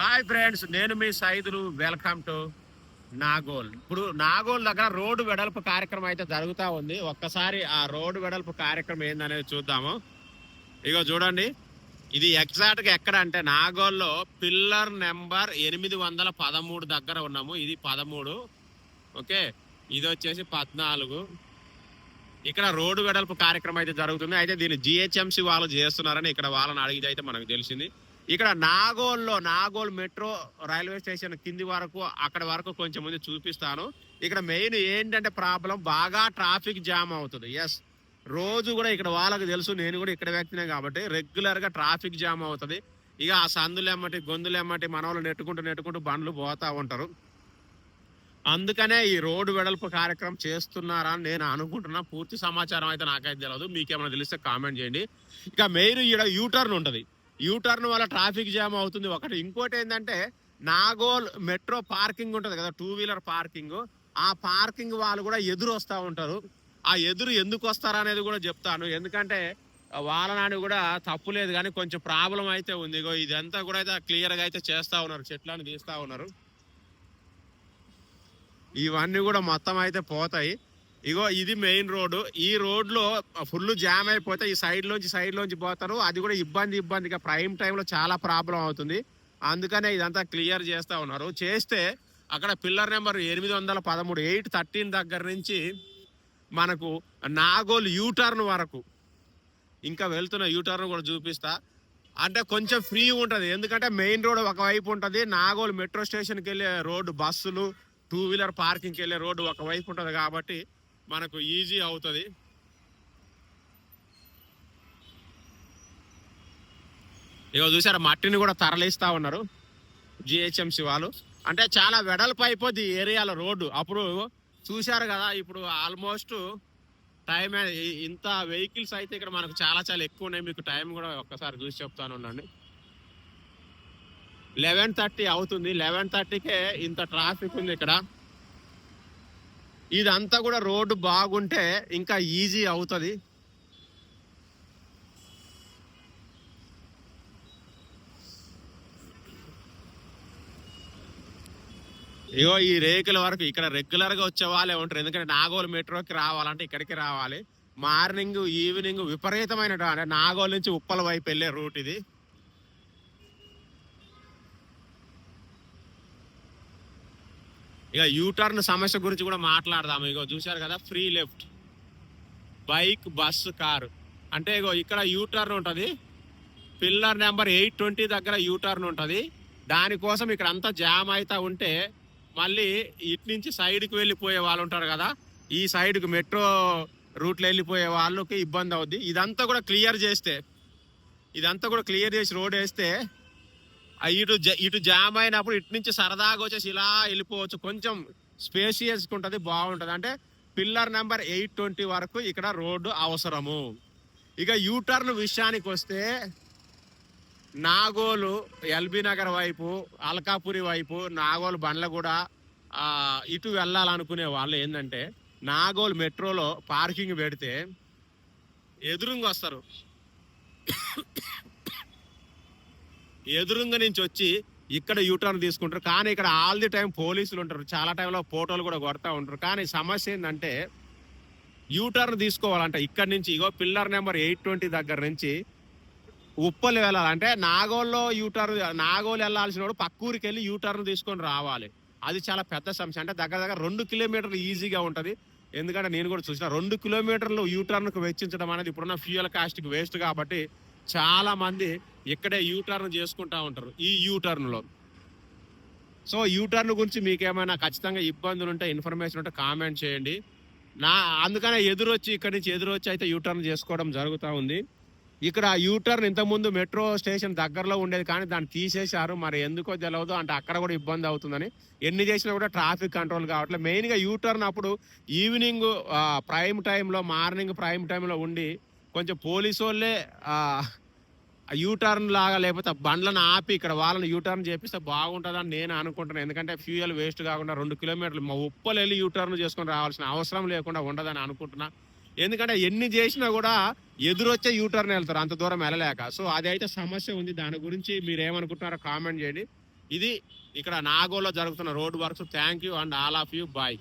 Hi friends, నేను మీ Saidulu. Welcome to Nagole. ఇప్పుడు నాగోల్ దగ్గర రోడ్డు వెడల్పు కార్యక్రమం అయితే జరుగుతూ ఉంది. ఒక్కసారి ఆ రోడ్డు వెడల్పు కార్యక్రమం ఏందనేది చూద్దాము. ఇగో చూడండి, ఇది ఎగ్జాక్ట్ గా ఎక్కడ అంటే నాగోల్లో పిల్లర్ నెంబర్ 813 దగ్గర ఉన్నాము. ఇది 13, ఓకే, ఇది వచ్చేసి 14. ఇక్కడ రోడ్డు వెడల్పు కార్యక్రమం అయితే జరుగుతుంది. అయితే దీన్ని జిహెచ్ఎంసి వాళ్ళు చేస్తున్నారని ఇక్కడ వాళ్ళని అడిగితే అయితే మనకు తెలిసింది. ఇక్కడ నాగోల్ మెట్రో రైల్వే స్టేషన్ కింది వరకు అక్కడ వరకు కొంచెం ముందు చూపిస్తాను. ఇక్కడ మెయిన్ ఏంటంటే ప్రాబ్లం బాగా ట్రాఫిక్ జామ్ అవుతుంది. ఎస్, రోజు కూడా ఇక్కడ వాళ్ళకి తెలుసు, నేను కూడా ఇక్కడ వ్యక్తినే కాబట్టి రెగ్యులర్ గా ట్రాఫిక్ జామ్ అవుతుంది. ఇక ఆ సందులెమ్మటి గొంతులెమ్మటి మన వాళ్ళు నెట్టుకుంటూ బండ్లు పోతా ఉంటారు. అందుకనే ఈ రోడ్డు వెడల్పు కార్యక్రమం చేస్తున్నారా అని నేను అనుకుంటున్నా. పూర్తి సమాచారం అయితే నాకైతే తెలియదు, మీకేమైనా తెలిస్తే కామెంట్ చేయండి. ఇక మెయిన్ ఈడ యూటర్న్ ఉంటుంది. యూటర్న్ వల్ల ట్రాఫిక్ జామ్ అవుతుంది ఒకటి. ఇంకోటి ఏంటంటే నాగోల్ మెట్రో పార్కింగ్ ఉంటుంది కదా, 2 వీలర్ పార్కింగ్. ఆ పార్కింగ్ వాళ్ళు కూడా ఎదురు వస్తూ ఉంటారు. ఆ ఎదురు ఎందుకు వస్తారా అనేది కూడా చెప్తాను. ఎందుకంటే వాళ్ళ నాని కూడా తప్పు లేదు, కానీ కొంచెం ప్రాబ్లం అయితే ఉంది. ఇగో ఇదంతా కూడా అయితే క్లియర్గా అయితే చేస్తూ ఉన్నారు, చెట్లను తీస్తూ ఉన్నారు. ఇవన్నీ కూడా మొత్తం అయితే పోతాయి. ఇగో ఇది మెయిన్ రోడ్డు. ఈ రోడ్లో ఫుల్ జామ్ అయిపోతే ఈ సైడ్ లోంచి పోతారు. అది కూడా ఇబ్బందిగా ప్రైమ్ టైంలో చాలా ప్రాబ్లం అవుతుంది. అందుకనే ఇదంతా క్లియర్ చేస్తూ ఉన్నారు. చేస్తే అక్కడ పిల్లర్ నెంబర్ 813 813 దగ్గర నుంచి మనకు నాగోల్ యూటర్న్ వరకు ఇంకా వెళ్తున్న యూటర్న్ కూడా చూపిస్తా. అంటే కొంచెం ఫ్రీ ఉంటుంది, ఎందుకంటే మెయిన్ రోడ్ ఒకవైపు ఉంటుంది. నాగోల్ మెట్రో స్టేషన్కి వెళ్ళే రోడ్డు, బస్సులు 2 వీలర్ పార్కింగ్కి వెళ్ళే రోడ్డు ఒకవైపు ఉంటుంది కాబట్టి మనకు ఈజీ అవుతుంది. ఇక చూసారా, మట్టిని కూడా తరలిస్తూ ఉన్నారు జిహెచ్ఎంసి వాళ్ళు. అంటే చాలా వెడల్పు అయిపోద్ది ఈ ఏరియాలో రోడ్డు. అప్పుడు చూశారు కదా, ఇప్పుడు ఆల్మోస్ట్ టైం ఇంత వెహికల్స్ అయితే ఇక్కడ మనకు చాలా ఎక్కువ ఉన్నాయి. మీకు టైం కూడా ఒక్కసారి చూసి చెప్తాను ఉండండి. 11:30 అవుతుంది. 11:30కే ఇంత ట్రాఫిక్ ఉంది ఇక్కడ. ఇదంతా కూడా రోడ్డు బాగుంటే ఇంకా ఈజీ అవుతుంది. ఇగో ఈ రేకుల వరకు ఇక్కడ రెగ్యులర్ గా వచ్చే వాళ్ళే ఉంటారు. ఎందుకంటే నాగోల్ మెట్రోకి రావాలంటే ఇక్కడికి రావాలి. మార్నింగ్ ఈవినింగ్ విపరీతమైన అంటే నాగోల్ నుంచి ఉప్పల వైపు వెళ్ళే రూట్ ఇది. ఇక యూటర్న్ సమస్య గురించి కూడా మాట్లాడదాము. ఇగో చూశారు కదా, free left bike, bus, car. అంటే ఇగో ఇక్కడ యూటర్న్ ఉంటుంది. పిల్లర్ నెంబర్ 820 దగ్గర యూటర్న్ ఉంటుంది. దానికోసం ఇక్కడ అంతా జామ్ అవుతా ఉంటే మళ్ళీ ఇటు నుంచి సైడ్కి వెళ్ళిపోయే వాళ్ళు ఉంటారు కదా, ఈ సైడ్కి మెట్రో రూట్లో వెళ్ళిపోయే వాళ్ళకి ఇబ్బంది అవుద్ది. ఇదంతా కూడా క్లియర్ చేసి రోడ్ వేస్తే ఇటు జామ్ అయినప్పుడు ఇటు నుంచి సరదాగా వచ్చేసి ఇలా వెళ్ళిపోవచ్చు. కొంచెం స్పేషియస్ ఉంటుంది, బాగుంటుంది. అంటే పిల్లర్ నెంబర్ 820 వరకు ఇక్కడ రోడ్డు అవసరము. ఇక యూటర్న్ విషయానికి వస్తే నాగోలు ఎల్బీ నగర్ వైపు, అల్కాపురి వైపు, నాగోలు బండ్లగూడ ఇటు వెళ్ళాలనుకునే వాళ్ళు ఏంటంటే నాగోల్ మెట్రోలో పార్కింగ్ పెడితే ఎదురుంగా వస్తారు. ఎదురుంగా నుంచి వచ్చి ఇక్కడ యూటర్న్ తీసుకుంటారు. కానీ ఇక్కడ ఆల్ ది టైం పోలీసులు ఉంటారు, చాలా టైంలో ఫోటోలు కూడా కొడతా ఉంటారు. కానీ సమస్య ఏంటంటే యూటర్న్ తీసుకోవాలంటే ఇక్కడ నుంచి ఇగో పిల్లర్ నెంబర్ 820 దగ్గర నుంచి ఉప్పలు వెళ్ళాలంటే నాగోల్లో నాగోలు వెళ్ళాల్సిన వాడు పక్కూరికి వెళ్ళి యూటర్న్ తీసుకొని రావాలి. అది చాలా పెద్ద సమస్య. అంటే దగ్గర 2 కిలోమీటర్లు ఈజీగా ఉంటుంది. ఎందుకంటే నేను కూడా చూసిన 2 కిలోమీటర్లు యూటర్న్కు వెచ్చించడం అనేది ఇప్పుడున్న ఫ్యూయల్ కాస్ట్కి వేస్ట్. కాబట్టి చాలా మంది ఇక్కడే యూటర్న్ చేసుకుంటా ఉంటారు ఈ యూటర్న్లో. సో యూటర్న్ గురించి మీకేమైనా ఖచ్చితంగా ఇబ్బందులు ఉంటే, ఇన్ఫర్మేషన్ ఉంటే కామెంట్ చేయండి. అందుకనే ఇక్కడి నుంచి ఎదురొచ్చి అయితే యూటర్న్ చేసుకోవడం జరుగుతూ ఉంది. ఇక్కడ యూటర్న్ ఇంతకుముందు మెట్రో స్టేషన్ దగ్గరలో ఉండేది, కానీ దాన్ని తీసేశారు. మరి ఎందుకో తెలియదు. అంటే అక్కడ కూడా ఇబ్బంది అవుతుందని, ఎన్ని చేసినా కూడా ట్రాఫిక్ కంట్రోల్ కావట్లేదు. మెయిన్గా యూటర్న్ అప్పుడు ఈవినింగ్ ప్రైమ్ టైంలో, మార్నింగ్ ప్రైమ్ టైంలో ఉండి కొంచెం పోలీసు వాళ్ళే యూటర్న్ లాగా లేకపోతే బండ్లను ఆపి ఇక్కడ వాళ్ళని యూటర్న్ చేపిస్తే బాగుంటుందని నేను అనుకుంటున్నాను. ఎందుకంటే ఫ్యూయల్ వేస్ట్ కాకుండా 2 కిలోమీటర్లు మా ఉప్పలు వెళ్ళి యూటర్న్ చేసుకొని రావాల్సిన అవసరం లేకుండా ఉండదని అనుకుంటున్నా. ఎందుకంటే ఎన్ని చేసినా కూడా ఎదురొచ్చే యూటర్న్ వెళ్తారు, అంత దూరం వెళ్ళలేక. సో అది అయితే సమస్య ఉంది. దాని గురించి మీరు ఏమనుకుంటున్నారో కామెంట్ చేయండి. ఇది ఇక్కడ నాగోల్లో జరుగుతున్న road works. Thank you and all of you bye.